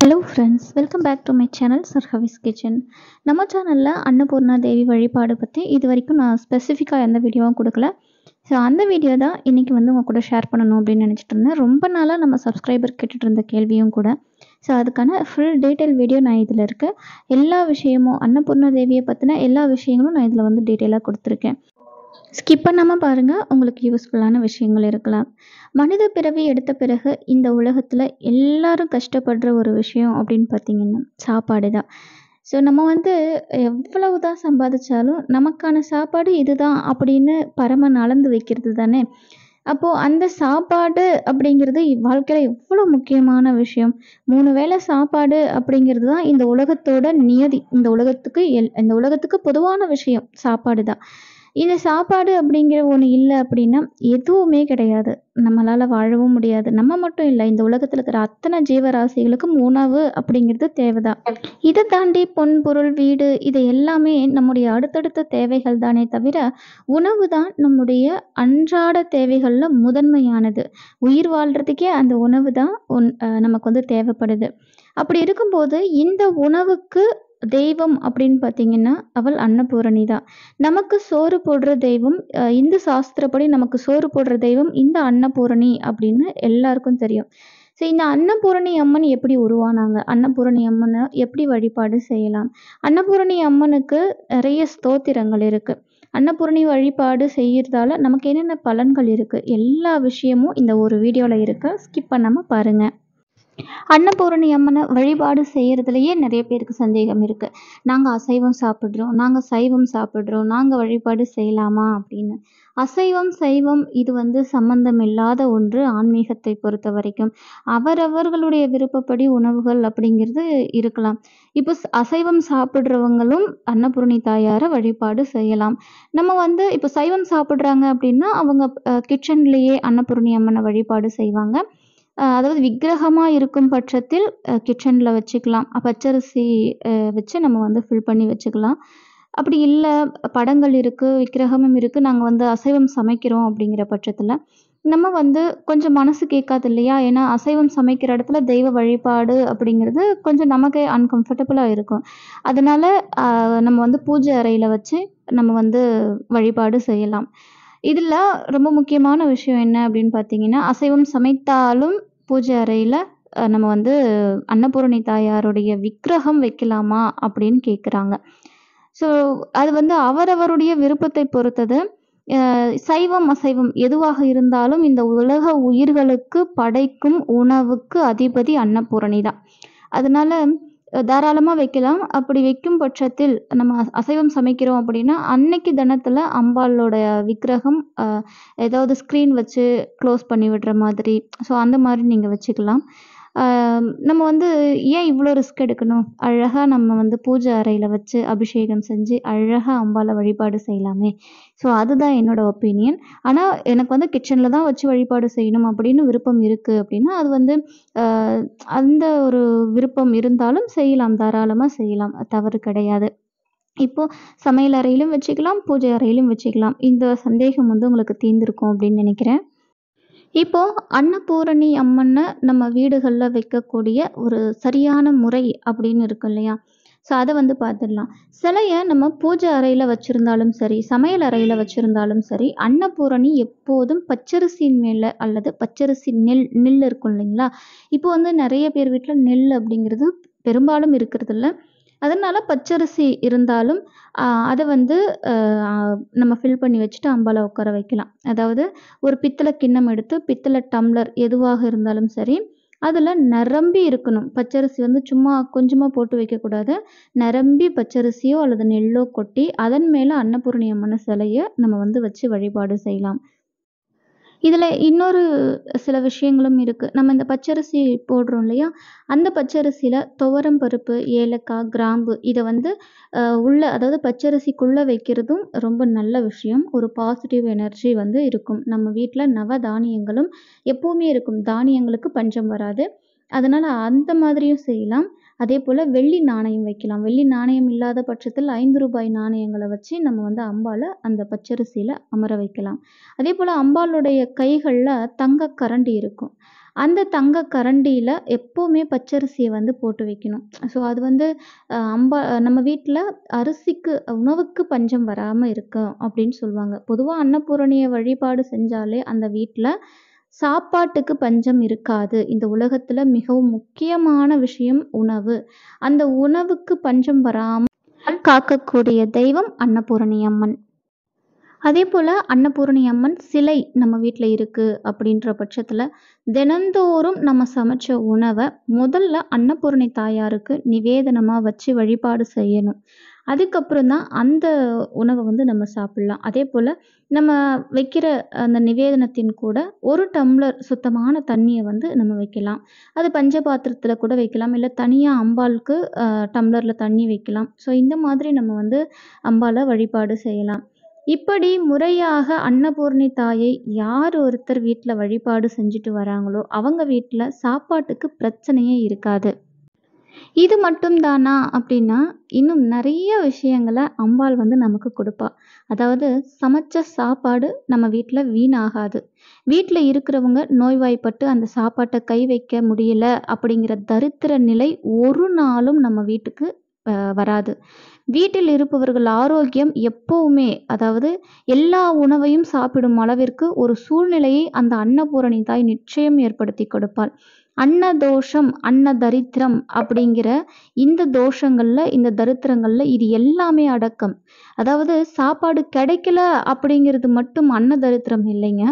Hello friends, welcome back to my channel சர்ஹவிஸ் kitchen. நம்ம சேனலில் அன்னபூர்ணா தேவி வழிபாடு பற்றி இது வரைக்கும் நான் ஸ்பெசிஃபிக்காக எந்த வீடியோவும் கொடுக்கல. ஸோ அந்த வீடியோ தான் இன்றைக்கி உங்கள் கூட ஷேர் பண்ணணும் அப்படின்னு நினச்சிட்டு இருந்தேன். ரொம்ப நாளாக நம்ம சப்ஸ்கிரைபர் கேட்டுட்டு இருந்த கேள்வியும் கூட. ஸோ அதுக்கான ஃபுல் டீட்டெயில் வீடியோ நான் இதில் இருக்குது. எல்லா விஷயமும் அன்னபூர்ணா தேவியை பற்றின எல்லா விஷயங்களும் நான் இதில் டீட்டெயிலாக கொடுத்துருக்கேன். ஸ்கிப் பண்ணாமல் பாருங்கள், உங்களுக்கு யூஸ்ஃபுல்லான விஷயங்கள் இருக்கலாம். மனித பிறவி எடுத்த பிறகு இந்த உலகத்தில் எல்லாரும் கஷ்டப்படுற ஒரு விஷயம் அப்படின்னு பார்த்திங்கன்னா சாப்பாடு தான். ஸோ நம்ம எவ்வளவு தான் சம்பாதிச்சாலும் நமக்கான சாப்பாடு இதுதான் அப்படின்னு பரமன் அளந்து வைக்கிறது தானே. அப்போது அந்த சாப்பாடு அப்படிங்கிறது வாழ்க்கையில் எவ்வளோ முக்கியமான விஷயம். 3 வேளை சாப்பாடு அப்படிங்கிறது தான் இந்த உலகத்தோட நியதி. இந்த உலகத்துக்கு பொதுவான விஷயம் சாப்பாடு தான். இந்த சாப்பாடு அப்படிங்கிற ஒன்று இல்லை அப்படின்னா எதுவுமே கிடையாது. நம்மளால் வாழவும் முடியாது. நம்ம மட்டும் இல்லை, இந்த உலகத்தில் இருக்கிற அத்தனை ஜீவராசிகளுக்கும் உணவு அப்படிங்கிறது தேவைதான். இதை தாண்டி பொன் பொருள் வீடு இது எல்லாமே நம்முடைய அடுத்தடுத்த தேவைகள் தானே தவிர உணவு தான் நம்முடைய அன்றாட தேவைகளில் முதன்மையானது. உயிர் வாழ்கிறதுக்கே அந்த உணவு தான் நமக்கு தேவைப்படுது. அப்படி இருக்கும்போது இந்த உணவுக்கு தெய்வம் அப்படின்னு பார்த்தீங்கன்னா அவள் அன்னபூரணி தான். நமக்கு சோறு போடுற தெய்வம், இந்து சாஸ்திரப்படி நமக்கு சோறு போடுற தெய்வம் இந்த அன்னபூரணி அப்படின்னு எல்லாருக்கும் தெரியும். ஸோ இந்த அன்னபூரணி அம்மன் எப்படி உருவானாங்க, அன்னபூரணி அம்மனை எப்படி வழிபாடு செய்யலாம், அன்னபூரணி அம்மனுக்கு நிறைய ஸ்தோத்திரங்கள் இருக்குது. அன்னபூரணி வழிபாடு செய்யறதால நமக்கு என்னென்ன பலன்கள் இருக்குது, எல்லா விஷயமும் இந்த ஒரு வீடியோவில் இருக்குது. ஸ்கிப் பண்ணாமல் பாருங்கள். அன்னபூரணி அம்மனை வழிபாடு செய்கிறதுலையே நிறைய பேருக்கு சந்தேகம் இருக்குது. நாங்கள் அசைவம் சாப்பிட்றோம், நாங்கள் சைவம் சாப்பிட்றோம், நாங்கள் வழிபாடு செய்யலாமா அப்படின்னு. அசைவம் சைவம் இது சம்பந்தம் இல்லாத ஒன்று. ஆன்மீகத்தை பொறுத்த வரைக்கும் அவரவர்களுடைய விருப்பப்படி உணவுகள் அப்படிங்கிறது இருக்கலாம். இப்போ அசைவம் சாப்பிட்றவங்களும் அன்னபூரணி தாயாரை வழிபாடு செய்யலாம். நம்ம இப்போ சைவம் சாப்பிட்றாங்க அப்படின்னா அவங்க கிச்சன்லேயே அன்னபூரணி அம்மனை வழிபாடு செய்வாங்க. அதாவது விக்கிரகமாக இருக்கும் பட்சத்தில் கிச்சனில் வச்சுக்கலாம். பச்சரிசி வச்சு நம்ம ஃபில் பண்ணி வச்சுக்கலாம். அப்படி இல்லை, படங்கள் இருக்குது, விக்கிரகமும் இருக்குது, நாங்கள் அசைவம் சமைக்கிறோம் அப்படிங்கிற பட்சத்தில் நம்ம கொஞ்சம் மனசு கேட்காது இல்லையா. ஏன்னா அசைவம் சமைக்கிற இடத்துல தெய்வ வழிபாடு அப்படிங்கிறது கொஞ்சம் நமக்கே அன்கம்ஃபர்டபுளாக இருக்கும். அதனால் நம்ம பூஜை அறையில் வச்சு நம்ம வழிபாடு செய்யலாம். இதில் ரொம்ப முக்கியமான விஷயம் என்ன அப்படின்னு பார்த்தீங்கன்னா, அசைவம் சமைத்தாலும் பூஜை அறையில் நம்ம அன்னபூரணி தாயாருடைய விக்கிரகம் வைக்கலாமா அப்படின்னு கேட்குறாங்க. ஸோ அது அவரவருடைய விருப்பத்தை பொறுத்தது. சைவம் அசைவம் எதுவாக இருந்தாலும் இந்த உலக உயிர்களுக்கு படைக்கும் உணவுக்கு அதிபதி அன்னபூரணி தான். அதனால தாராளமாக வைக்கலாம். அப்படி வைக்கும் பட்சத்தில் நம்ம அசைவம் சமைக்கிறோம் அப்படின்னா அன்னைக்கு தினத்தில் அம்பாளோட விக்கிரகம் ஏதாவது ஸ்க்ரீன் வச்சு க்ளோஸ் பண்ணி விடுற மாதிரி, ஸோ அந்த மாதிரி நீங்கள் வச்சுக்கலாம். நம்ம ஏன் இவ்வளோ ரிஸ்க் எடுக்கணும், அழகாக நம்ம பூஜை அறையில் வச்சு அபிஷேகம் செஞ்சு அழகாக அம்பாளை வழிபாடு செய்யலாமே. ஸோ அதுதான் என்னோடய ஒப்பீனியன். ஆனால் எனக்கு கிச்சனில் தான் வச்சு வழிபாடு செய்யணும் அப்படின்னு விருப்பம் இருக்குது அப்படின்னா அது அந்த ஒரு விருப்பம் இருந்தாலும் செய்யலாம், தாராளமாக செய்யலாம், தவறு கிடையாது. இப்போது சமையல் அறையிலும் வச்சுக்கலாம், பூஜை அறையிலும் வச்சுக்கலாம். இந்த சந்தேகம் உங்களுக்கு தீர்ந்திருக்கும் அப்படின்னு நினைக்கிறேன். இப்போது அன்னபூரணி அம்மனை நம்ம வீடுகளில் வைக்கக்கூடிய ஒரு சரியான முறை அப்படின்னு இருக்கு இல்லையா. ஸோ அதை பார்த்துடலாம். சிலையை நம்ம பூஜை அறையில் வச்சுருந்தாலும் சரி, சமையல் அறையில் வச்சுருந்தாலும் சரி, அன்னபூரணி எப்போதும் பச்சரிசியின் மேலே அல்லது பச்சரிசி நெல் இருக்கும் இல்லைங்களா. இப்போ நிறைய பேர் வீட்டில் நெல் அப்படிங்கிறது பெரும்பாலும் இருக்கிறதில்ல. அதனால் பச்சரிசி இருந்தாலும் அதை நம்ம ஃபில் பண்ணி வச்சுட்டு அம்பாளை உட்கார வைக்கலாம். அதாவது ஒரு பித்தளை கிண்ணம் எடுத்து, பித்தளை டம்ளர் எதுவாக இருந்தாலும் சரி, அதில் நிரம்பி இருக்கணும். பச்சரிசி சும்மா கொஞ்சமாக போட்டு வைக்கக்கூடாது. நிரம்பி பச்சரிசியோ அல்லது நெல்லோ கொட்டி அதன் மேலே அன்னபூரணி அம்மன் சிலையை நம்ம வச்சு வழிபாடு செய்யலாம். இதில் இன்னொரு சில விஷயங்களும் இருக்குது. நம்ம இந்த பச்சரிசி போடுறோம் இல்லையா, அந்த பச்சரிசியில் துவரம் பருப்பு, ஏலக்காய், கிராம்பு இதை உள்ள, அதாவது பச்சரிசிக்குள்ளே வைக்கிறதும் ரொம்ப நல்ல விஷயம். ஒரு பாசிட்டிவ் எனர்ஜி இருக்கும். நம்ம வீட்டில் நவ தானியங்களும் எப்போவுமே இருக்கும். தானியங்களுக்கு பஞ்சம் வராது. அதனால் அந்த மாதிரியும் செய்யலாம். அதேபோல் வெள்ளி நாணயம் வைக்கலாம். வெள்ளி நாணயம் இல்லாத பட்சத்தில் ரூ. 5 நாணயங்களை வச்சு நம்ம அம்பாளை அந்த பச்சரிசியில் அமர வைக்கலாம். அதேபோல் அம்பாளுடைய கைகளில் தங்க கரண்டி இருக்கும். அந்த தங்க கரண்டியில் எப்போவுமே பச்சரிசியை வந்து போட்டு வைக்கணும். ஸோ அது வந்து நம்ம வீட்டில் அரிசிக்கு உணவுக்கு பஞ்சம் வராமல் இருக்கும் அப்படின்னு சொல்லுவாங்க. பொதுவாக அன்னபூரணியை வழிபாடு செஞ்சாலே அந்த வீட்டில் சாப்பாட்டுக்கு பஞ்சம் இருக்காது. இந்த உலகத்தில் மிகவும் முக்கியமான விஷயம் உணவு. அந்த உணவுக்கு பஞ்சம் வராமல் காக்கக்கூடிய தெய்வம் அன்னபூரணி அம்மன். அதேபோல் அன்னபூரணி அம்மன் சிலை நம்ம வீட்டில் இருக்குது அப்படின்ற பட்சத்தில் தினந்தோறும் நம்ம சமைச்ச உணவை முதல்ல அன்னபூரணி தாயாருக்கு நிவேதனமாக வச்சு வழிபாடு செய்யணும். அதுக்கப்புறம் தான் அந்த உணவை வந்து நம்ம சாப்பிட்லாம். அதே போல் நம்ம வைக்கிற அந்த நிவேதனத்தின் கூட 1 டம்ளர் சுத்தமான தண்ணியை வந்து நம்ம வைக்கலாம். அது பஞ்சபாத்திரத்தில் கூட வைக்கலாம். இல்லை தனியாக அம்பாளுக்கு டம்ளரில் தண்ணி வைக்கலாம். ஸோ இந்த மாதிரி நம்ம வந்து அம்பாளை வழிபாடு செய்யலாம். இப்படி முறையாக அன்னபூரணி தாயை யார் ஒருத்தர் வீட்டில் வழிபாடு செஞ்சுட்டு வராங்களோ அவங்க வீட்டில் சாப்பாட்டுக்கு பிரச்சனையே இருக்காது. இது மட்டும் தானா அப்படின்னா இன்னும் நிறைய விஷயங்களை அம்பாள் வந்து நமக்கு கொடுப்பா. அதாவது சமைச்ச சாப்பாடு நம்ம வீட்டில் வீணாகாது. வீட்டில் இருக்கிறவங்க நோய்வாய்ப்பட்டு அந்த சாப்பாட்டை கை வைக்க முடியல அப்படிங்கிற தரித்திர நிலை ஒரு நாளும் நம்ம வீட்டுக்கு வராது. வீட்டில் இருப்பவர்கள் ஆரோக்கியம் எப்பவுமே, அதாவது எல்லா உணவையும் சாப்பிடும் அளவிற்கு ஒரு சூழ்நிலையை அந்த அன்னபூரணி தாய் நிச்சயம் ஏற்படுத்தி கொடுப்பாள். அன்னதோஷம், அன்னதரித்திரம் அப்படிங்கிற இந்த தோஷங்கள்ல, இந்த தரித்திரங்கள்ல இது எல்லாமே அடக்கம். அதாவது சாப்பாடு கிடைக்கல அப்படிங்கிறது மட்டும் அன்னதரித்திரம் இல்லைங்க.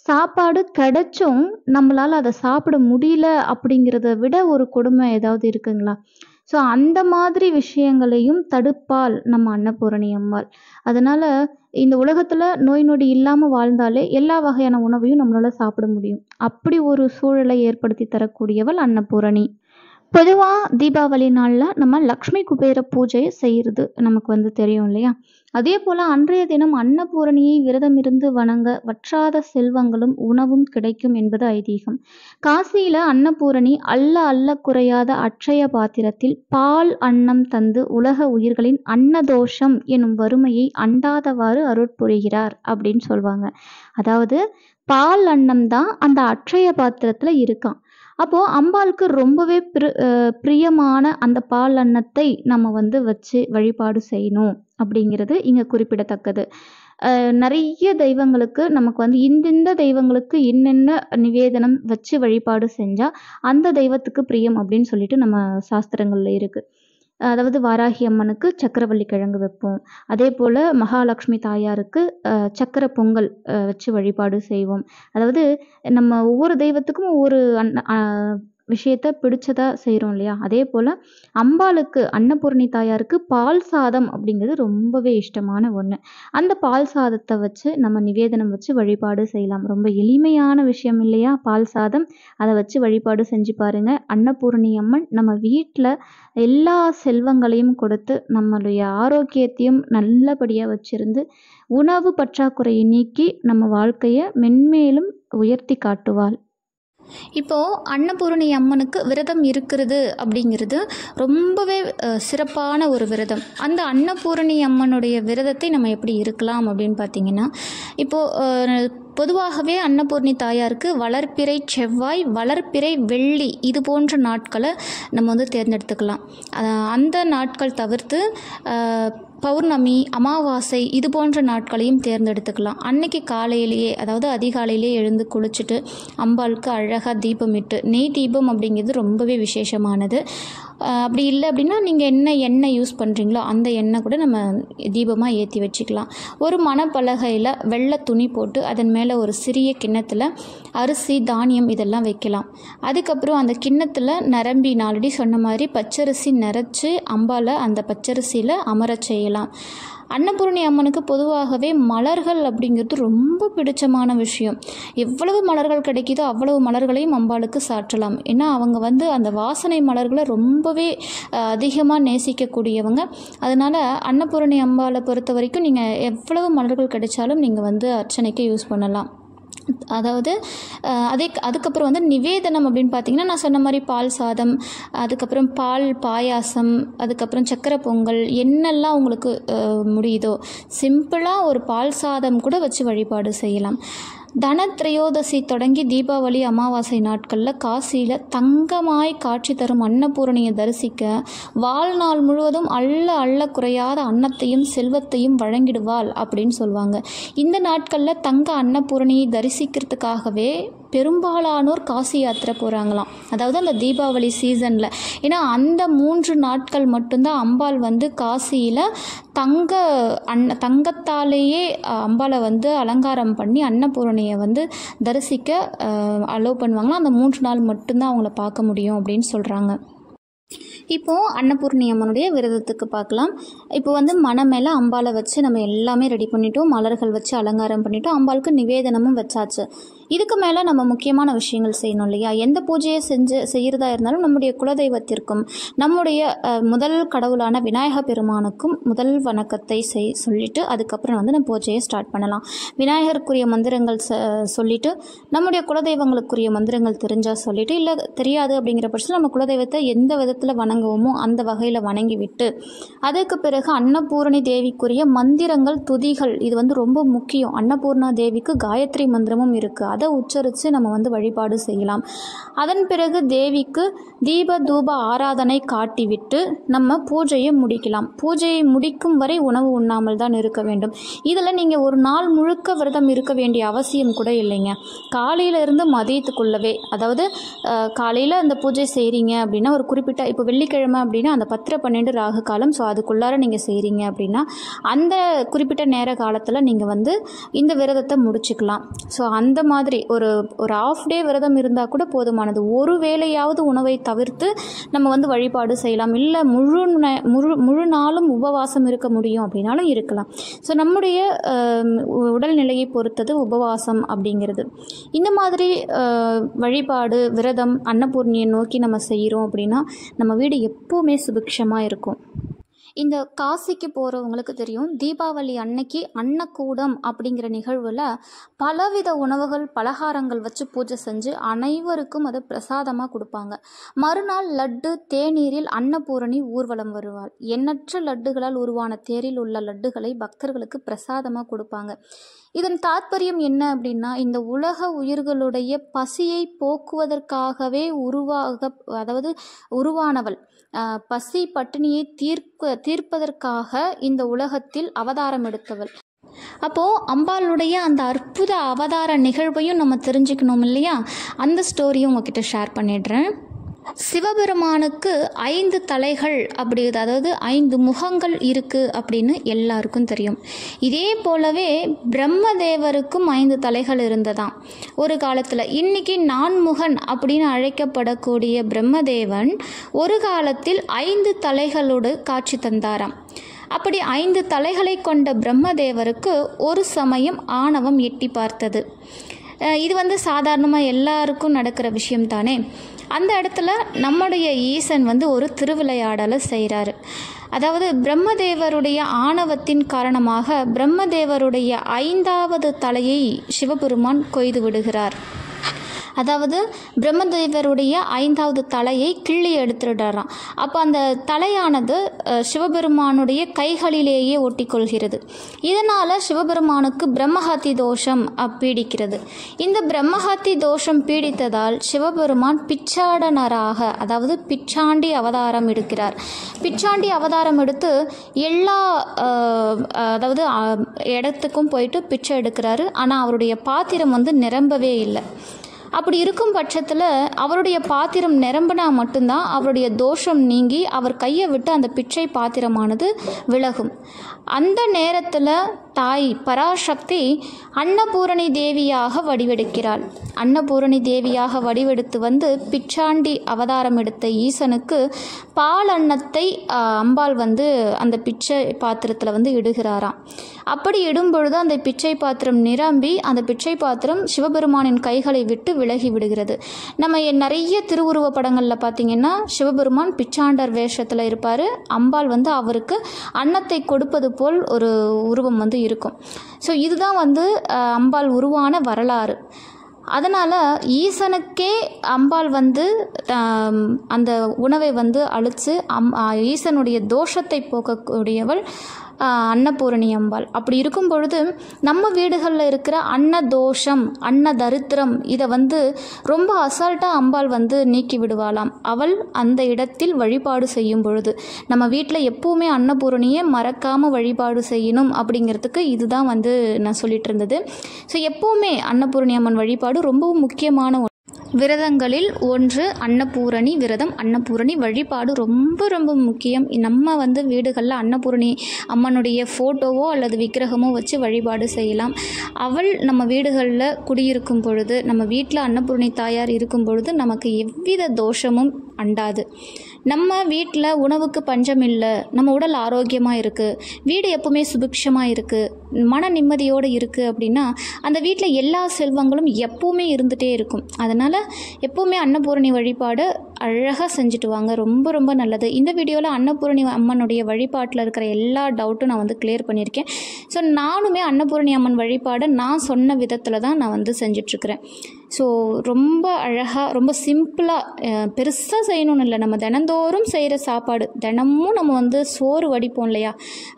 சாப்பாடு கிடைச்சும் நம்மளால அதை சாப்பிட முடியல அப்படிங்கிறத விட ஒரு கொடுமை ஏதாவது இருக்குங்களா? ஸோ அந்த மாதிரி விஷயங்களையும் தடுப்பாள் நம்ம அன்னபூரணி அம்பாள். அதனால இந்த உலகத்துல நோய் நொடி இல்லாம வாழ்ந்தாலே எல்லா வகையான உணவையும் நம்மளால சாப்பிட முடியும். அப்படி ஒரு சூழலை ஏற்படுத்தி தரக்கூடியவள் அன்னபூரணி. பொதுவா தீபாவளி நாள்ல நம்ம லக்ஷ்மி குபேர பூஜை செய்யறது நமக்கு வந்து தெரியும் இல்லையா? அதே போல அன்றைய தினம் அன்னபூரணியை விரதம் இருந்து வணங்க வற்றாத செல்வங்களும் உணவும் கிடைக்கும் என்பது ஐதீகம். காசியில அன்னபூரணி அல்ல அல்ல குறையாத அட்சய பாத்திரத்தில் பால் அன்னம் தந்து உலக உயிர்களின் அன்னதோஷம் எனும் வறுமையை அண்டாதவாறு அருட்புரிகிறார் அப்படின்னு சொல்லுவாங்க. அதாவது பால் அன்னம் தான் அந்த அட்சய பாத்திரத்துல இருக்கான். அப்போ அம்பாளுக்கு ரொம்பவே பிரியமான அந்த பால் அன்னத்தை நம்ம வந்து வச்சு வழிபாடு செய்யணும் அப்படிங்கிறது இங்க குறிப்பிடத்தக்கது. நிறைய தெய்வங்களுக்கு நமக்கு வந்து இந்தந்த தெய்வங்களுக்கு இன்னென்ன நிவேதனம் வச்சு வழிபாடு செஞ்சா அந்த தெய்வத்துக்கு பிரியம் அப்படின்னு சொல்லிட்டு நம்ம சாஸ்திரங்கள்ல இருக்கு. அதாவது வாராகி அம்மனுக்கு சக்கரவள்ளி கிழங்கு வைப்போம். அதே போல் மகாலட்சுமி தாயாருக்கு சக்கரை பொங்கல் வச்சு வழிபாடு செய்வோம். அதாவது நம்ம ஒவ்வொரு தெய்வத்துக்கும் ஒவ்வொரு விஷயத்த பிடிச்சதா செய்கிறோம் இல்லையா? அதே போல் அம்பாளுக்கு அன்னபூரணி தாயாருக்கு பால் சாதம் அப்படிங்கிறது ரொம்பவே இஷ்டமான ஒன்று. அந்த பால் சாதத்தை வச்சு நம்ம நிவேதனம் வச்சு வழிபாடு செய்யலாம். ரொம்ப எளிமையான விஷயம் இல்லையா பால் சாதம்? அதை வச்சு வழிபாடு செஞ்சு பாருங்க. அன்னபூரணி அம்மன் நம்ம வீட்டில் எல்லா செல்வங்களையும் கொடுத்து நம்மளுடைய ஆரோக்கியத்தையும் நல்லபடியாக வச்சிருந்து உணவு பற்றாக்குறையை நீக்கி நம்ம வாழ்க்கையை மென்மேலும் உயர்த்தி காட்டுவாள். இப்போது அன்னபூரணி அம்மனுக்கு விரதம் இருக்கிறது அப்படிங்கிறது ரொம்பவே சிறப்பான ஒரு விரதம். அந்த அன்னபூரணி அம்மனுடைய விரதத்தை நம்ம எப்படி இருக்கலாம் அப்படின்னு பார்த்தீங்கன்னா, இப்போது பொதுவாகவே அன்னபூரணி தாயாருக்கு வளர்ப்பிறை செவ்வாய், வளர்ப்பிறை வெள்ளி இது போன்ற நாட்களை நம்ம வந்து தேர்ந்தெடுத்துக்கலாம். அந்த நாட்கள் தவிர்த்து பௌர்ணமி, அமாவாசை இது போன்ற நாட்களையும் தேர்ந்தெடுத்துக்கலாம். அன்னைக்கு காலையிலேயே, அதாவது அதிகாலையிலே எழுந்து குளிச்சுட்டு அம்பாளுக்கு அழகாக தீபமிட்டு, நெய் தீபம் அப்படிங்கிறது ரொம்பவே விசேஷமானது. அப்படி இல்லை அப்படின்னா நீங்கள் என்ன எண்ணெய் யூஸ் பண்ணுறீங்களோ அந்த எண்ணெய் கூட நம்ம தீபமாக ஏற்றி வச்சுக்கலாம். ஒரு மணப்பலகையில் வெள்ளை துணி போட்டு அதன் மேலே ஒரு சிறிய கிண்ணத்தில் அரிசி, தானியம் இதெல்லாம் வைக்கலாம். அதுக்கப்புறம் அந்த கிண்ணத்தில் நிரம்பி, நான் ஆல்ரெடி சொன்ன மாதிரி பச்சரிசி நிறச்சி அம்பாலை அந்த பச்சரிசியில் அமரச் செய்யலாம். அன்னபூரணி அம்மனுக்கு பொதுவாகவே மலர்கள் அப்படிங்கிறது ரொம்ப பிடிச்சமான விஷயம். எவ்வளவு மலர்கள் கிடைக்குதோ அவ்வளவு மலர்களையும் அம்பாளுக்கு சாற்றலாம். ஏன்னா அவங்க வந்து அந்த வாசனை மலர்களை ரொம்பவே அதிகமாக நேசிக்கக்கூடியவங்க. அதனால் அன்னபூரணி அம்பாளை பொறுத்த வரைக்கும் நீங்கள் எவ்வளவு மலர்கள் கிடைச்சாலும் நீங்கள் வந்து அர்ச்சனைக்கு யூஸ் பண்ணலாம். அதாவது அதுக்கப்புறம் வந்து நிவேதனம் அப்படின்னு பார்த்தீங்கன்னா, நான் சொன்ன மாதிரி பால் சாதம், அதுக்கப்புறம் பால் பாயாசம், அதுக்கப்புறம் சக்கரை பொங்கல், என்னெல்லாம் உங்களுக்கு முடியுதோ சிம்பிளாக ஒரு பால் சாதம் கூட வச்சு வழிபாடு செய்யலாம். தனத்ரயோதசி தொடங்கி தீபாவளி அமாவாசை நாட்களில் காசியில் தங்கமாய் காட்சி தரும் அன்னபூரணியை தரிசிக்க வாழ்நாள் முழுவதும் அள்ள குறையாத அன்னத்தையும் செல்வத்தையும் வழங்கிடுவாள் அப்படின்னு சொல்லுவாங்க. இந்த நாட்களில் தங்க அன்னபூரணியை தரிசிக்கிறதுக்காகவே பெரும்பாலானோர் காசி யாத்திரை போகிறாங்களாம். அதாவது அந்த தீபாவளி சீசனில். ஏன்னா அந்த 3 நாட்கள் மட்டும்தான் அம்பாள் வந்து காசியில் தங்கத்தாலேயே அம்பாளை வந்து அலங்காரம் பண்ணி அன்னபூரணியை வந்து தரிசிக்க அலோவ் பண்ணுவாங்களாம். அந்த 3 நாள் மட்டும்தான் அவங்கள பார்க்க முடியும் அப்படின்னு சொல்கிறாங்க. இப்போது அன்னபூர்ணி அம்மனுடைய விரதத்துக்கு பார்க்கலாம். இப்போ வந்து மனை மேலே அம்பாளை வச்சு நம்ம எல்லாமே ரெடி பண்ணிட்டோம், மலர்கள் வச்சு அலங்காரம் பண்ணிட்டோம், அம்பாளுக்கு நிவேதனமும் வச்சாச்சு. இதுக்கு மேலே நம்ம முக்கியமான விஷயங்கள் செய்யணும் இல்லையா? எந்த பூஜையை செய்கிறதா இருந்தாலும் நம்முடைய குலதெய்வத்திற்கும் நம்முடைய முதல் கடவுளான விநாயக பெருமானுக்கும் முதல் வணக்கத்தை சொல்லிவிட்டு அதுக்கப்புறம் வந்து நம்ம பூஜையை ஸ்டார்ட் பண்ணலாம். விநாயகருக்குரிய மந்திரங்கள் சொல்லிவிட்டு நம்முடைய குலதெய்வங்களுக்குரிய மந்திரங்கள் தெரிஞ்சால் சொல்லிவிட்டு, இல்லை தெரியாது அப்படிங்கிற பட்சத்தில் நம்ம குலதெய்வத்தை எந்த விதத்தில் வணங்குவோமோ அந்த வகையில் வணங்கி விட்டு அதுக்கு பிறகு அன்னபூரணி தேவிக்குரிய மந்திரங்கள் துதிகள் இது வந்து ரொம்ப முக்கியம். அன்னபூர்ணா தேவிக்கு காயத்ரி மந்திரமும் இருக்குது, அதை உச்சரித்து நம்ம வந்து வழிபாடு செய்யலாம். அதன் பிறகு தேவிக்கு தீப தூப ஆராதனை காட்டிவிட்டு நம்ம பூஜையை முடிக்கலாம். பூஜையை முடிக்கும் வரை உணவு உண்ணாமல் தான் இருக்க வேண்டும். இதில் நீங்கள் ஒரு நாள் முழுக்க விரதம் இருக்க வேண்டிய அவசியம் கூட இல்லைங்க. காலையிலேருந்து மதியத்துக்குள்ளவே, அதாவது காலையில் அந்த பூஜை செய்கிறீங்க அப்படின்னா ஒரு குறிப்பிட்ட, இப்போ வெள்ளிக்கிழமை அப்படின்னா அந்த 10-12 ராகு காலம், ஸோ அதுக்குள்ளார நீங்கள் செய்கிறீங்க அப்படின்னா அந்த குறிப்பிட்ட நேர காலத்தில் நீங்கள் வந்து இந்த விரதத்தை முடிச்சுக்கலாம். ஸோ அந்த மாதிரி ஒரு ½ டே விரதம் இருந்தால் கூட போதுமானது. ஒரு வேளையாவது உணவை தவிர்த்து நம்ம வந்து வழிபாடு செய்யலாம். இல்லை முழு நாளும் உபவாசம் இருக்க முடியும் அப்படின்னாலும் இருக்கலாம். ஸோ நம்முடைய உடல்நிலையை பொறுத்தது உபவாசம் அப்படிங்கிறது. இந்த மாதிரி வழிபாடு விரதம் அன்னபூர்ணியை நோக்கி நம்ம செய்கிறோம் அப்படின்னா நம்ம வீடு எப்போவுமே சுபிக்ஷமாக இருக்கும். இந்த காசிக்கு போகிறவங்களுக்கு தெரியும், தீபாவளி அன்னைக்கு அன்னக்கூடம் அப்படிங்கிற நிகழ்வில் பலவித உணவுகள் பலகாரங்கள் வச்சு பூஜை செஞ்சு அனைவருக்கும் அதை பிரசாதமாக கொடுப்பாங்க. மறுநாள் லட்டு தேநீரில் அன்னபூரணி ஊர்வலம் வருவாள். எண்ணற்ற லட்டுகளால் உருவான தேரில் உள்ள லட்டுகளை பக்தர்களுக்கு பிரசாதமாக கொடுப்பாங்க. இதன் தாற்பயம் என்ன அப்படின்னா, இந்த உலக உயிர்களுடைய பசியை போக்குவதற்காகவே உருவானவள், பசி பட்டினியை தீர்ப்பதற்காக இந்த உலகத்தில் அவதாரம் எடுத்தவள். அப்போது அம்பாளுடைய அந்த அற்புத அவதார நிகழ்வையும் நம்ம தெரிஞ்சுக்கணும் இல்லையா? அந்த ஸ்டோரியும் உங்ககிட்ட ஷேர் பண்ணிடுறேன். சிவபெருமானுக்கு 5 தலைகள் அப்படி, அதாவது 5 முகங்கள் இருக்குது அப்படின்னு எல்லாருக்கும் தெரியும். இதே போலவே பிரம்மதேவருக்கும் 5 தலைகள் இருந்ததாம் ஒரு காலத்தில். இன்னைக்கு நான்முகன் அப்படின்னு அழைக்கப்படக்கூடிய பிரம்மதேவன் ஒரு காலத்தில் 5 தலைகளோடு காட்சி தந்தாராம். அப்படி 5 தலைகளை கொண்ட பிரம்மதேவருக்கு ஒரு சமயம் ஆணவம் எட்டி பார்த்தது. இது வந்து சாதாரணமாக எல்லாருக்கும் நடக்கிற விஷயம் தானே. அந்த இடத்துல நம்முடைய ஈசன் வந்து ஒரு திருவிளையாடலை செய்கிறாரு. அதாவது பிரம்மதேவருடைய ஆணவத்தின் காரணமாக பிரம்மதேவருடைய 5வது தலையை சிவபெருமான் கொய்து விடுகிறார். அதாவது பிரம்மதேவருடைய 5வது தலையை கிள்ளி எடுத்துடுறாராம். அப்போ அந்த தலையானது சிவபெருமானுடைய கைகளிலேயே ஒட்டிக்கொள்கிறது. இதனால் சிவபெருமானுக்கு பிரம்மஹத்தி தோஷம் பீடிக்கிறது. இந்த பிரம்மஹத்தி தோஷம் பீடித்ததால் சிவபெருமான் பிச்சாடனராக, அதாவது பிச்சாண்டி அவதாரம் எடுக்கிறார். பிச்சாண்டி அவதாரம் எடுத்து எல்லா அதாவது இடத்துக்கும் போயிட்டு பிச்சை எடுக்கிறாரு. ஆனால் அவருடைய பாத்திரம் வந்து நிரம்பவே இல்லை. அப்படி இருக்கும் பட்சத்தில் அவருடைய பாத்திரம் நிரம்பினா மட்டும்தான் அவருடைய தோஷம் நீங்கி அவர் கையை விட்டு அந்த பிச்சை பாத்திரமானது விலகும். அந்த நேரத்தில் தாய் பராசக்தி அன்னபூரணி தேவியாக வடிவெடுக்கிறாள். அன்னபூரணி தேவியாக வடிவெடுத்து வந்து பிச்சாண்டி அவதாரம் எடுத்த ஈசனுக்கு பால் அன்னத்தை அம்பாள் வந்து அந்த பிச்சை பாத்திரத்தில் வந்து இடுகிறாராம். அப்படி இடும் பொழுது அந்த பிச்சை பாத்திரம் நிரம்பி அந்த பிச்சை பாத்திரம் சிவபெருமானின் கைகளை விட்டு விலகி விடுகிறது. நம்ம நிறைய திருவுருவ படங்களில் பார்த்திங்கன்னா சிவபெருமான் பிச்சாண்டர் வேஷத்தில் இருப்பார். அம்பாள் வந்து அவருக்கு அன்னத்தை கொடுப்பது போல் ஒரு உருவம் வந்து இருக்கும். ஸோ இதுதான் வந்து அம்பாள் உருவான வரலாறு. அதனால் ஈசனுக்கே அம்பாள் வந்து அந்த உணவை வந்து அழித்து ஈசனுடைய தோஷத்தை போக்கக்கூடியவள் அன்னபூரணி அம்பாள். அப்படி இருக்கும் பொழுது நம்ம வீடுகளில் இருக்கிற அன்னதோஷம், அன்ன தரித்திரம் இதை ரொம்ப அசால்ட்டாக அம்பாள் நீக்கி விடுவாளாம். அவள் அந்த இடத்தில் வழிபாடு செய்யும் பொழுது நம்ம வீட்டில் எப்போவுமே அன்னபூரணியை மறக்காமல் வழிபாடு செய்யணும் அப்படிங்கிறதுக்கு இதுதான் நான் சொல்லிட்டு இருந்தது. ஸோ எப்போவுமே அன்னபூரணி அம்மன் வழிபாடு ரொம்பவும் முக்கியமான விரதங்களில் ஒன்று அன்னபூரணி விரதம். அன்னபூரணி வழிபாடு ரொம்ப ரொம்ப முக்கியம். நம்ம வீடுகளில் அன்னபூரணி அம்மனுடைய ஃபோட்டோவோ அல்லது விக்கிரகமோ வச்சு வழிபாடு செய்யலாம். அவள் நம்ம வீடுகளில் குடியிருக்கும் பொழுது, நம்ம வீட்டில் அன்னபூரணி தாயார் இருக்கும் பொழுது நமக்கு எவ்வித தோஷமும் அண்டாது. நம்ம வீட்டில் உணவுக்கு பஞ்சம் இல்லை, நம்ம உடல் ஆரோக்கியமாக இருக்குது, வீடு எப்பவுமே சுபிக்ஷமாக இருக்குது, மன நிம்மதியோடு இருக்குது அப்படின்னா அந்த வீட்டில் எல்லா செல்வங்களும் எப்போவுமே இருந்துகிட்டே இருக்கும். அதனால் எப்போவுமே அன்னபூரணி வழிபாடு அழகாக செஞ்சுட்டு வாங்க. ரொம்ப ரொம்ப நல்லது. இந்த வீடியோவில் அன்னபூரணி அம்மனுடைய வழிபாட்டில் இருக்கிற எல்லா டவுட்டும் நான் கிளியர் பண்ணியிருக்கேன். ஸோ நானுமே அன்னபூரணி அம்மன் வழிபாடை நான் சொன்ன விதத்தில் தான் நான் செஞ்சிட்ருக்கிறேன். ஸோ ரொம்ப அழகாக, ரொம்ப சிம்பிளாக, பெருசாக செய்யணும்னு இல்லை. நம்ம தினந்தோறும் செய்கிற சாப்பாடு, தினமும் நம்ம சோறு வடிப்போம் இல்லையா,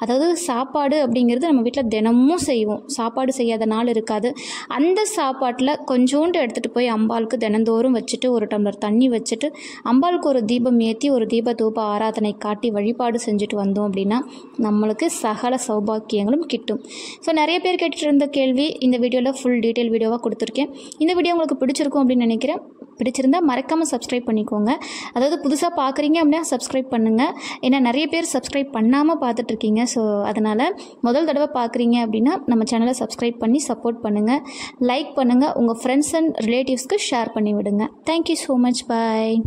அதாவது சாப்பாடு அப்படிங்கிறது நம்ம வீட்டில் தினமும் செய்வோம். சாப்பாடு செய்யாத நாள் இருக்காது. அந்த சாப்பாட்டில் கொஞ்சோண்டு எடுத்துகிட்டு போய் அம்பாளுக்கு தினந்தோறும் வச்சுட்டு ஒரு டம்ளர் தண்ணி வச்சுட்டு அம்பாளுக்கு ஒரு தீபம் ஏற்றி ஒரு தீப தூப ஆராதனை காட்டி வழிபாடு செஞ்சுட்டு வந்தோம் அப்படின்னா நம்மளுக்கு சகல சௌபாக்கியங்களும் கிட்டும். ஸோ நிறைய பேர் கேட்டுட்டு இருந்த கேள்வி இந்த வீடியோவில் ஃபுல் டீட்டெயில் வீடியோவாக கொடுத்துருக்கேன். இந்த வீடியோ உங்களுக்கு பிடிச்சிருக்கும் அப்படின்னு நினைக்கிறேன். பிடிச்சிருந்தால் மறக்காமல் சப்ஸ்கிரைப் பண்ணிக்கோங்க. அதாவது புதுசாக பார்க்குறீங்க அப்படின்னா சப்ஸ்கிரைப் பண்ணுங்கள். ஏன்னா நிறைய பேர் சப்ஸ்கிரைப் பண்ணாமல் பார்த்துட்ருக்கீங்க. ஸோ அதனால் முதல் தடவை பார்க்குறீங்க அப்படின்னா நம்ம சேனலை சப்ஸ்கிரைப் பண்ணி சப்போர்ட் பண்ணுங்கள், லைக் பண்ணுங்கள், உங்கள் ஃப்ரெண்ட்ஸ் அண்ட் ரிலேட்டிவ்ஸ்க்கு ஷேர் பண்ணி விடுங்க. Thank you so much. பாய்.